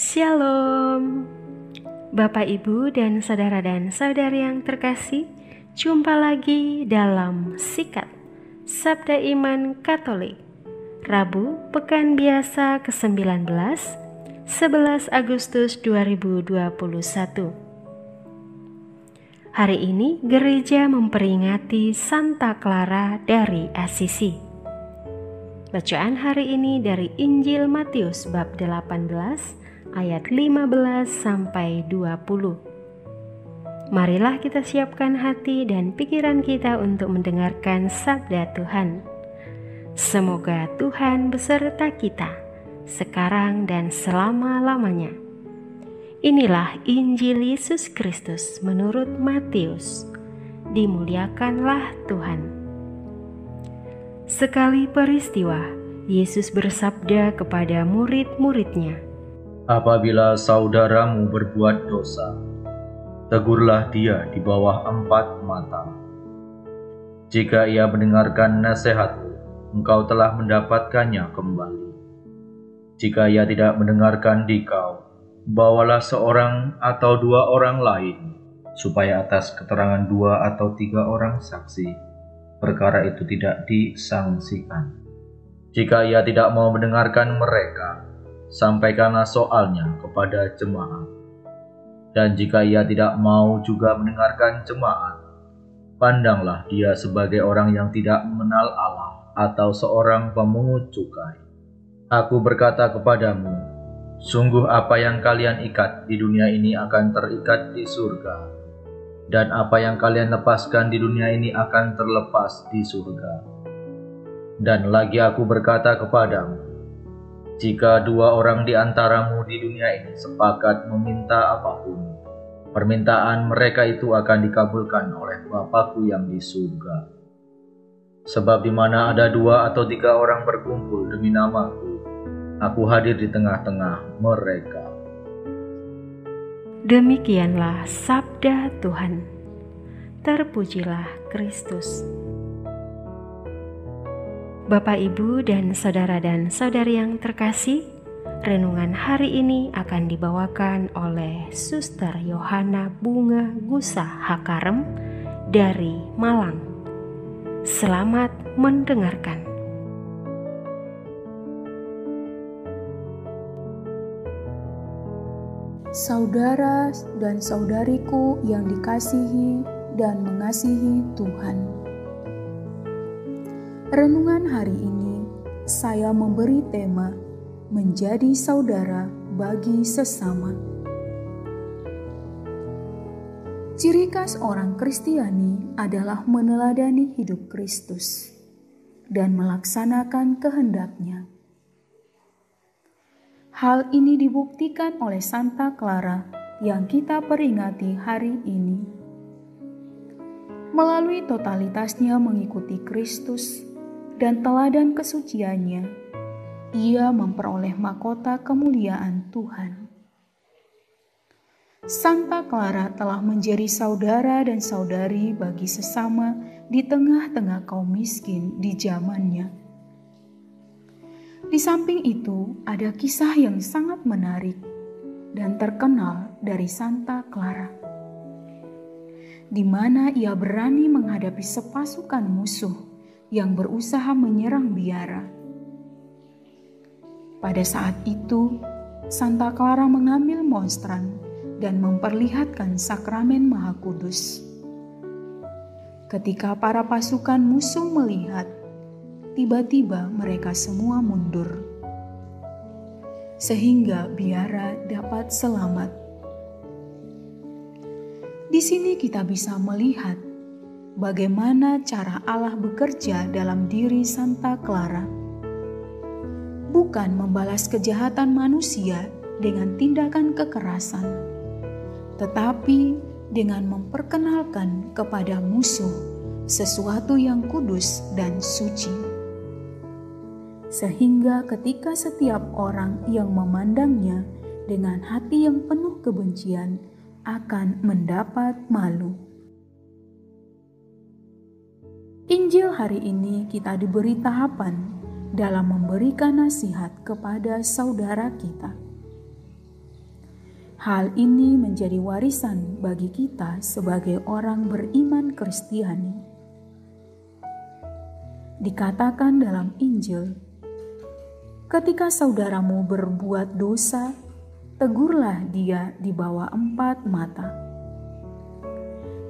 Shalom, Bapak, Ibu, dan saudari yang terkasih. Jumpa lagi dalam Sikat Sabda Iman Katolik, Rabu Pekan Biasa ke-19, 11 Agustus 2021. Hari ini gereja memperingati Santa Clara dari Assisi. Bacaan hari ini dari Injil Matius bab 18 ayat 15 sampai 20. Marilah kita siapkan hati dan pikiran kita untuk mendengarkan sabda Tuhan. Semoga Tuhan beserta kita sekarang dan selama-lamanya. Inilah Injil Yesus Kristus menurut Matius. Dimuliakanlah Tuhan. Sekali peristiwa, Yesus bersabda kepada murid-muridnya, "Apabila saudaramu berbuat dosa, tegurlah dia di bawah 4 mata. Jika ia mendengarkan nasihatmu, engkau telah mendapatkannya kembali. Jika ia tidak mendengarkan dikau, bawalah seorang atau 2 orang lain, supaya atas keterangan 2 atau 3 orang saksi, perkara itu tidak disangsikan. Jika ia tidak mau mendengarkan mereka, sampaikanlah soalnya kepada jemaat. Dan jika ia tidak mau juga mendengarkan jemaat, pandanglah dia sebagai orang yang tidak mengenal Allah atau seorang pemungut cukai. Aku berkata kepadamu, sungguh apa yang kalian ikat di dunia ini akan terikat di surga, dan apa yang kalian lepaskan di dunia ini akan terlepas di surga. Dan lagi aku berkata kepadamu, jika 2 orang di antaramu di dunia ini sepakat meminta apapun, permintaan mereka itu akan dikabulkan oleh Bapa-Ku yang di surga. Sebab di mana ada 2 atau 3 orang berkumpul demi nama-Ku, Aku hadir di tengah-tengah mereka." Demikianlah sabda Tuhan. Terpujilah Kristus. Bapak, Ibu, dan saudari yang terkasih, renungan hari ini akan dibawakan oleh Suster Yohana Bunga Gusa Hakarem dari Malang. Selamat mendengarkan. Saudara dan saudariku yang dikasihi dan mengasihi Tuhan. Renungan hari ini saya memberi tema menjadi saudara bagi sesama. Ciri khas orang Kristiani adalah meneladani hidup Kristus dan melaksanakan kehendak-Nya. Hal ini dibuktikan oleh Santa Clara yang kita peringati hari ini. Melalui totalitasnya mengikuti Kristus dan teladan kesuciannya, ia memperoleh mahkota kemuliaan Tuhan. Santa Clara telah menjadi saudara dan saudari bagi sesama di tengah-tengah kaum miskin di zamannya. Di samping itu, ada kisah yang sangat menarik dan terkenal dari Santa Clara, di mana ia berani menghadapi sepasukan musuh yang berusaha menyerang biara. Pada saat itu, Santa Clara mengambil monstran dan memperlihatkan sakramen Maha Kudus. Ketika para pasukan musuh melihat, tiba-tiba mereka semua mundur, sehingga biara dapat selamat. Di sini kita bisa melihat bagaimana cara Allah bekerja dalam diri Santa Clara. Bukan membalas kejahatan manusia dengan tindakan kekerasan, tetapi dengan memperkenalkan kepada musuh sesuatu yang kudus dan suci. Sehingga ketika setiap orang yang memandangnya dengan hati yang penuh kebencian akan mendapat malu. Injil hari ini kita diberi tahapan dalam memberikan nasihat kepada saudara kita. Hal ini menjadi warisan bagi kita sebagai orang beriman Kristiani. Dikatakan dalam Injil, ketika saudaramu berbuat dosa, tegurlah dia di bawah 4 mata.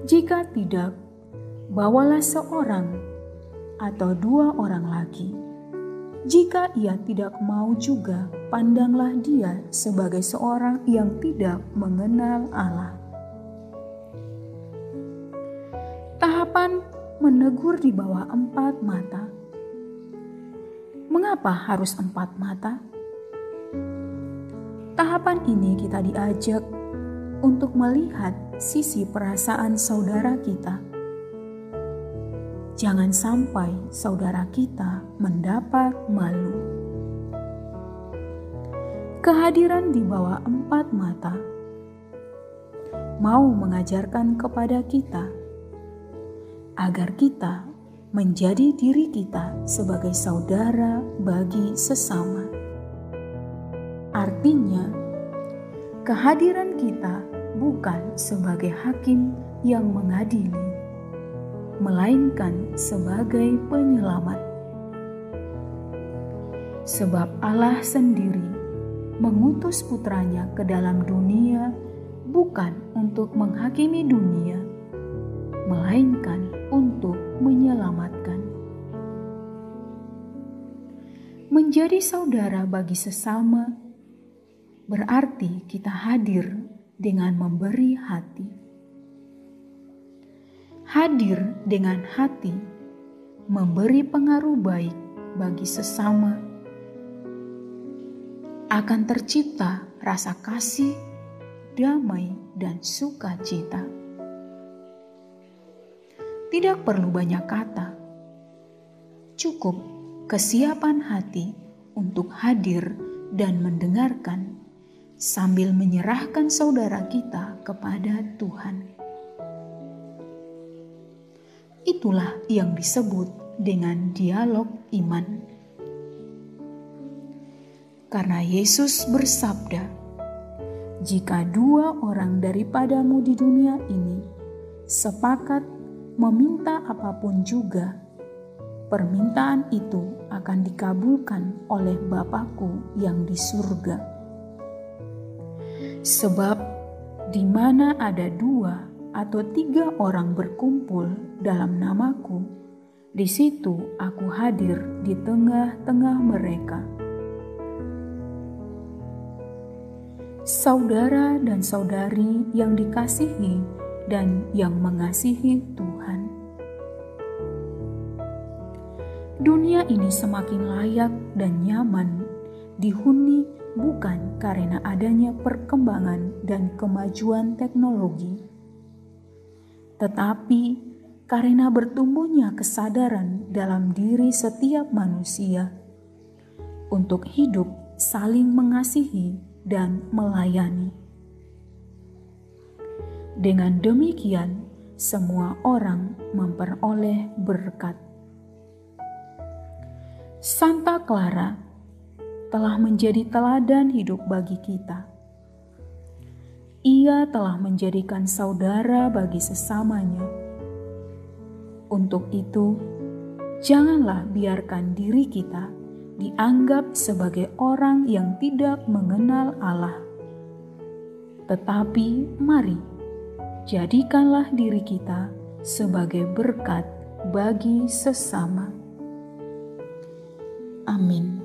Jika tidak, bawalah seorang atau 2 orang lagi. Jika ia tidak mau juga, pandanglah dia sebagai seorang yang tidak mengenal Allah. Tahapan menegur di bawah 4 mata. Mengapa harus 4 mata? Tahapan ini kita diajak untuk melihat sisi perasaan saudara kita. Jangan sampai saudara kita mendapat malu. Kehadiran di bawah 4 mata mau mengajarkan kepada kita agar kita menjadi diri kita sebagai saudara bagi sesama. Artinya, kehadiran kita bukan sebagai hakim yang mengadili, melainkan sebagai penyelamat. Sebab Allah sendiri mengutus putranya ke dalam dunia bukan untuk menghakimi dunia, melainkan untuk menyelamatkan. Menjadi saudara bagi sesama berarti kita hadir dengan memberi hati. Hadir dengan hati, memberi pengaruh baik bagi sesama, akan tercipta rasa kasih, damai, dan sukacita. Tidak perlu banyak kata, cukup kesiapan hati untuk hadir dan mendengarkan sambil menyerahkan saudara kita kepada Tuhan. Itulah yang disebut dengan dialog iman. Karena Yesus bersabda, "Jika 2 orang daripadamu di dunia ini sepakat meminta apapun juga, permintaan itu akan dikabulkan oleh Bapa-Ku yang di surga. Sebab di mana ada 2 atau 3 orang berkumpul dalam namaku, di situ aku hadir di tengah-tengah mereka." Saudara dan saudari yang dikasihi dan yang mengasihi Tuhan, dunia ini semakin layak dan nyaman dihuni bukan karena adanya perkembangan dan kemajuan teknologi, tetapi karena bertumbuhnya kesadaran dalam diri setiap manusia untuk hidup saling mengasihi dan melayani. Dengan demikian, semua orang memperoleh berkat. Santa Clara telah menjadi teladan hidup bagi kita. Ia telah menjadikan saudara bagi sesamanya. Untuk itu, janganlah biarkan diri kita dianggap sebagai orang yang tidak mengenal Allah. Tetapi mari, jadikanlah diri kita sebagai berkat bagi sesama. Amin.